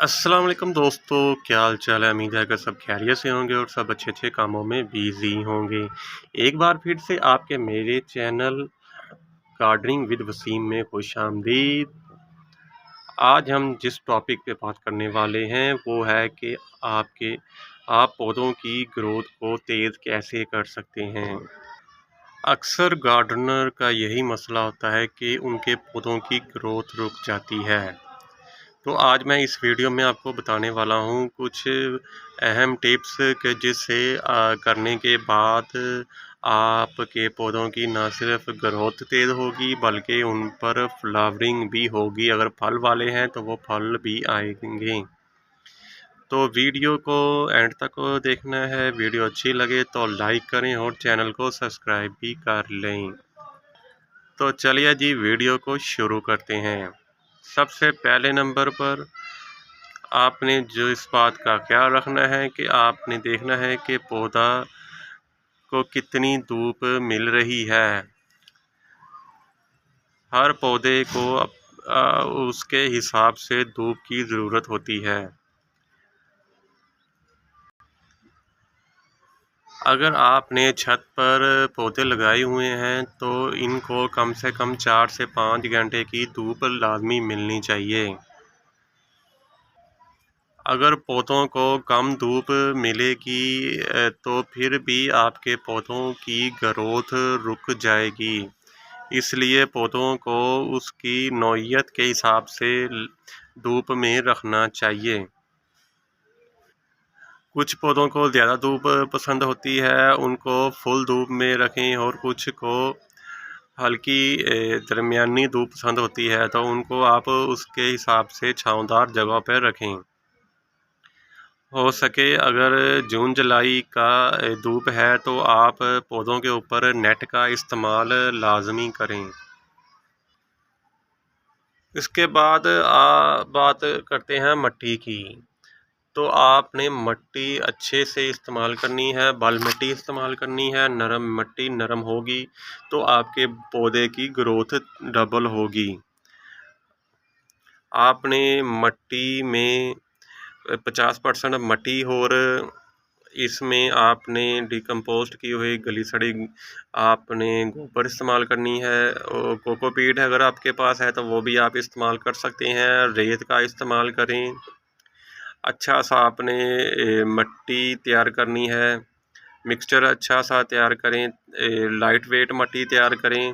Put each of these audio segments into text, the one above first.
अस्सलाम वालेकुम दोस्तों, क्या हाल चाल है। उम्मीद है कि सब खैरियत से होंगे और सब अच्छे अच्छे कामों में बिजी होंगे। एक बार फिर से आपके मेरे चैनल गार्डनिंग विद वसीम में खुश आमदीद। आज हम जिस टॉपिक पे बात करने वाले हैं वो है कि आप पौधों की ग्रोथ को तेज़ कैसे कर सकते हैं। अक्सर गार्डनर का यही मसला होता है कि उनके पौधों की ग्रोथ रुक जाती है। तो आज मैं इस वीडियो में आपको बताने वाला हूँ कुछ अहम टिप्स कि जिससे करने के बाद आपके पौधों की ना सिर्फ ग्रोथ तेज़ होगी बल्कि उन पर फ्लावरिंग भी होगी। अगर फल वाले हैं तो वो फल भी आएंगे। तो वीडियो को एंड तक देखना है। वीडियो अच्छी लगे तो लाइक करें और चैनल को सब्सक्राइब भी कर लें। तो चलिए जी वीडियो को शुरू करते हैं। सबसे पहले नंबर पर आपने जो इस बात का ख्याल रखना है कि आपने देखना है कि पौधा को कितनी धूप मिल रही है। हर पौधे को उसके हिसाब से धूप की ज़रूरत होती है। अगर आपने छत पर पौधे लगाए हुए हैं तो इनको कम से कम 4 से 5 घंटे की धूप लाजमी मिलनी चाहिए। अगर पौधों को कम धूप मिलेगी तो फिर भी आपके पौधों की ग्रोथ रुक जाएगी। इसलिए पौधों को उसकी नौइयत के हिसाब से धूप में रखना चाहिए। कुछ पौधों को ज़्यादा धूप पसंद होती है, उनको फुल धूप में रखें, और कुछ को हल्की दरमियानी धूप पसंद होती है तो उनको आप उसके हिसाब से छाँवदार जगह पर रखें। हो सके अगर जून जुलाई का धूप है तो आप पौधों के ऊपर नेट का इस्तेमाल लाजमी करें। इसके बाद बात करते हैं मिट्टी की। तो आपने मिट्टी अच्छे से इस्तेमाल करनी है, बाल मिट्टी इस्तेमाल करनी है। नरम मिट्टी नरम होगी तो आपके पौधे की ग्रोथ डबल होगी। आपने मिट्टी में 50% मिट्टी और इसमें आपने डिकम्पोस्ट की हुई गली सड़ी आपने गोबर इस्तेमाल करनी है। और कोकोपीट अगर आपके पास है तो वो भी आप इस्तेमाल कर सकते हैं। रेत का इस्तेमाल करें। अच्छा सा आपने मिट्टी तैयार करनी है, मिक्सचर अच्छा सा तैयार करें। लाइट वेट मिट्टी तैयार करें।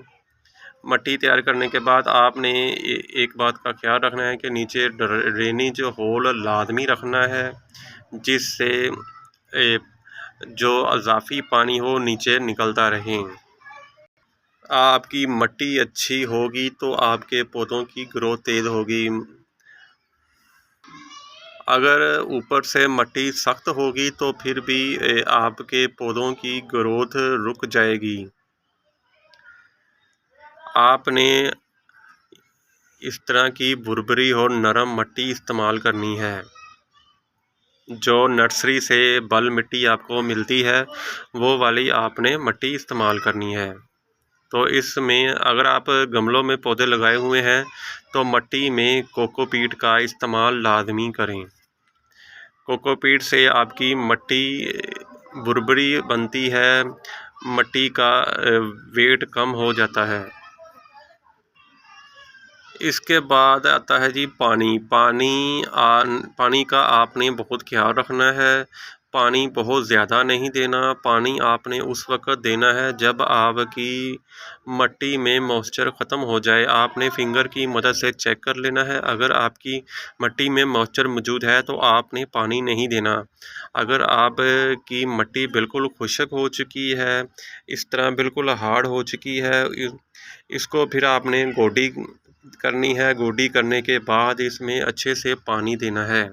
मिट्टी तैयार करने के बाद आपने एक बात का ख्याल रखना है कि नीचे ड्रेनेज होल लाजमी रखना है, जिससे जो अज़ाफ़ी पानी हो नीचे निकलता रहे। आपकी मिट्टी अच्छी होगी तो आपके पौधों की ग्रोथ तेज़ होगी। अगर ऊपर से मिट्टी सख्त होगी तो फिर भी आपके पौधों की ग्रोथ रुक जाएगी। आपने इस तरह की भुरभुरी और नरम मिट्टी इस्तेमाल करनी है। जो नर्सरी से बल मिट्टी आपको मिलती है वो वाली आपने मिट्टी इस्तेमाल करनी है। तो इसमें अगर आप गमलों में पौधे लगाए हुए हैं तो मिट्टी में कोकोपीट का इस्तेमाल लाजमी करें। कोकोपीट से आपकी मिट्टी भुरभुरी बनती है, मिट्टी का वेट कम हो जाता है। इसके बाद आता है जी पानी का आपने बहुत ख्याल रखना है। पानी बहुत ज़्यादा नहीं देना। पानी आपने उस वक़्त देना है जब आपकी मिट्टी में मॉइस्चर ख़त्म हो जाए। आपने फिंगर की मदद से चेक कर लेना है। अगर आपकी मिट्टी में मॉइस्चर मौजूद है तो आपने पानी नहीं देना। अगर आपकी मिट्टी बिल्कुल खुश्क हो चुकी है, इस तरह बिल्कुल हार्ड हो चुकी है, इसको फिर आपने गोडी करनी है। गोडी करने के बाद इसमें अच्छे से पानी देना है।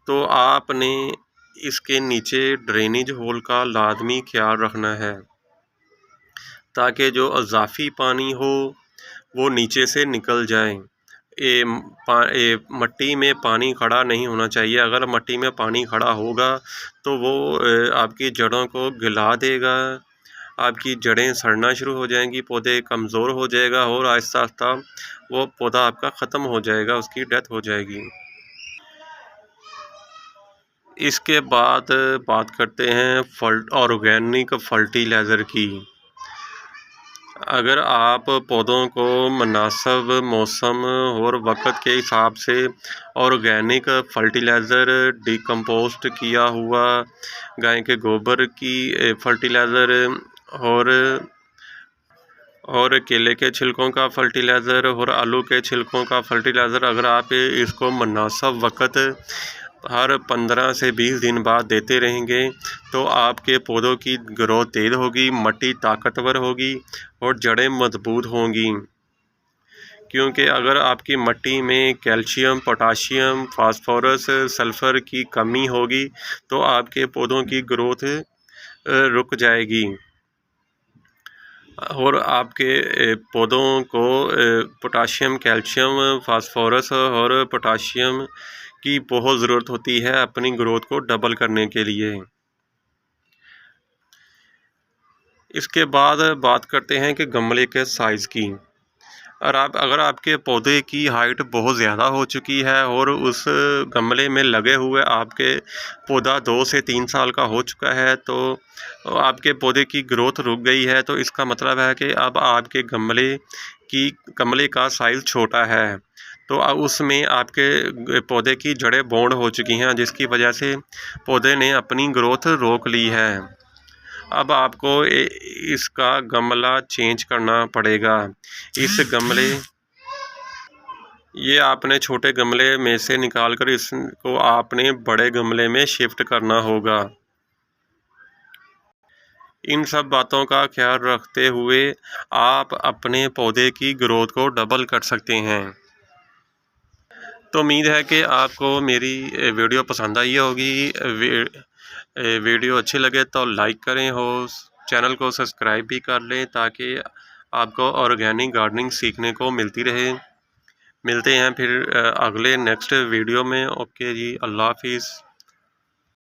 तो आपने इसके नीचे ड्रेनेज होल का लाजमी ख्याल रखना है ताकि जो अज़ाफ़ी पानी हो वो नीचे से निकल जाए। मिट्टी में पानी खड़ा नहीं होना चाहिए। अगर मिट्टी में पानी खड़ा होगा तो वो आपकी जड़ों को गला देगा आपकी जड़ें सड़ना शुरू हो जाएंगी, पौधे कमज़ोर हो जाएगा और आहिस्ता आहिस्ता वो पौधा आपका ख़त्म हो जाएगा, उसकी डेथ हो जाएगी। इसके बाद बात करते हैं ऑर्गेनिक फर्टिलाइज़र की। अगर आप पौधों को मुनासिब मौसम और वक़्त के हिसाब से ऑर्गेनिक फर्टिलाइज़र, डिकम्पोस्ट किया हुआ गाय के गोबर की फर्टिलाइज़र और केले के छिलकों का फर्टिलाइज़र और आलू के छिलकों का फर्टिलाइज़र अगर आप इसको मुनासिब वक़्त हर 15 से 20 दिन बाद देते रहेंगे तो आपके पौधों की ग्रोथ तेज़ होगी, मिट्टी ताकतवर होगी और जड़ें मजबूत होंगी। क्योंकि अगर आपकी मिट्टी में कैल्शियम, पोटाशियम, फास्फोरस, सल्फ़र की कमी होगी तो आपके पौधों की ग्रोथ रुक जाएगी और आपके पौधों को पोटाशियम, कैल्शियम, फास्फोरस और पोटाशियम की बहुत ज़रूरत होती है अपनी ग्रोथ को डबल करने के लिए। इसके बाद बात करते हैं कि गमले के साइज़ की। और अगर आपके पौधे की हाइट बहुत ज़्यादा हो चुकी है और उस गमले में लगे हुए आपके पौधा 2 से 3 साल का हो चुका है तो आपके पौधे की ग्रोथ रुक गई है, तो इसका मतलब है कि अब आपके गमले का साइज़ छोटा है। तो उसमें आपके पौधे की जड़ें बॉन्ड हो चुकी हैं जिसकी वजह से पौधे ने अपनी ग्रोथ रोक ली है। अब आपको इसका गमला चेंज करना पड़ेगा। ये आपने छोटे गमले में से निकालकर इसको आपने बड़े गमले में शिफ्ट करना होगा। इन सब बातों का ख्याल रखते हुए आप अपने पौधे की ग्रोथ को डबल कर सकते हैं। तो उम्मीद है कि आपको मेरी वीडियो पसंद आई होगी। वीडियो अच्छी लगे तो लाइक करें और चैनल को सब्सक्राइब भी कर लें ताकि आपको ऑर्गेनिक गार्डनिंग सीखने को मिलती रहे। मिलते हैं फिर अगले नेक्स्ट वीडियो में। ओके जी, अल्लाह हाफिज़।